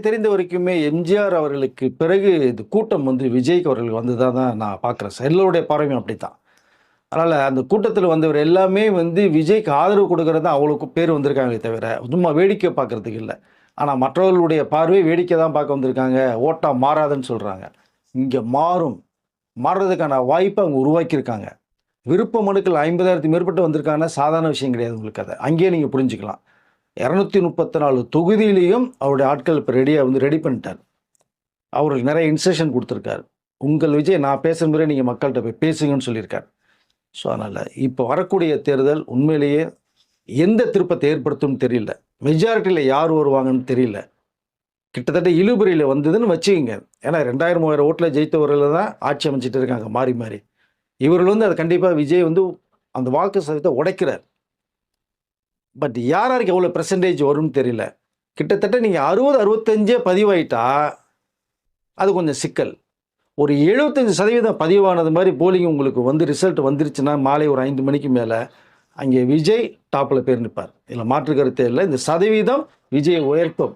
தெரிந்த வரைக்குமே எம்ஜிஆர் அவர்களுக்கு பிறகு இது கூட்டம் வந்து விஜய்க்கு அவர்களுக்கு வந்ததா தான் நான் பார்க்குறேன் சார். எல்லோருடைய பார்வையும் அப்படித்தான். அதனால அந்த கூட்டத்தில வந்தவர் எல்லாமே வந்து விஜய்க்கு ஆதரவு கொடுக்கிறது தான் அவ்வளோ பேர் வந்திருக்காங்களே தவிர, சும்மா வேடிக்கை பார்க்கறதுக்கு இல்ல. ஆனா மற்றவர்களுடைய பார்வை வேடிக்கை தான் பார்க்க வந்திருக்காங்க. ஓட்டா மாறாதுன்னு சொல்றாங்க. இங்க மாறும். மாறுறதுக்கான வாய்ப்ப அவங்க உருவாக்கியிருக்காங்க. விருப்ப மனுக்கள் 50,000க்கு மேற்பட்டு வந்திருக்காங்கன்னா சாதாரண விஷயம் கிடையாது உங்களுக்கு அது. அங்கேயே நீங்க புரிஞ்சுக்கலாம். 234 தொகுதியிலயும் அவருடைய ஆட்கள் இப்ப ரெடி பண்ணிட்டார். அவருக்கு நிறைய இன்ஸ்ட்ரக்ஷன் குடுத்திருக்காரு. உங்கள் விஜய் நான் பேசுற மாரியே நீங்க மக்கள்ட்ட போய் பேசுங்கன்னு சொல்லியிருக்காரு. ஸோ அதனால இப்ப வரக்கூடிய தேர்தல் உண்மையிலேயே எந்த திருப்பத்தை ஏற்படுத்தும்னு தெரியல. மெஜாரிட்டில யார் வருவாங்கன்னு தெரியல. கிட்டத்தட்ட இழுபறியில வந்ததுன்னு வச்சுக்கங்க. ஏன்னா 2000, 3000 ஓட்ல ஜெயித்தவர்கள் தான் ஆட்சி அமைச்சிட்டு இருக்காங்க மாறி, மாறி. இவர்கள் வந்து அது கண்டிப்பா விஜய் வந்து அந்த வாக்கு சதவீதத்தை உடைக்கிறார். பட் யார் யாருக்கு எவ்வளோ பெர்சன்டேஜ் வரும்னு தெரியல. கிட்டத்தட்ட நீங்க 60, 65 பதிவாயிட்டா, அது கொஞ்சம் சிக்கல். ஒரு 75% பதிவானது மாரி போலிங் உங்களுக்கு வந்து ரிசல்ட் வந்துருச்சுன்னா, மாலை ஒரு 5 மணிக்கு மேல, அங்கே விஜய் டாப்ல பேர் நிப்பார். இதுல மாற்று கருத்தே இல்ல. இந்த சதவீதம் விஜயை உயர்த்தும்.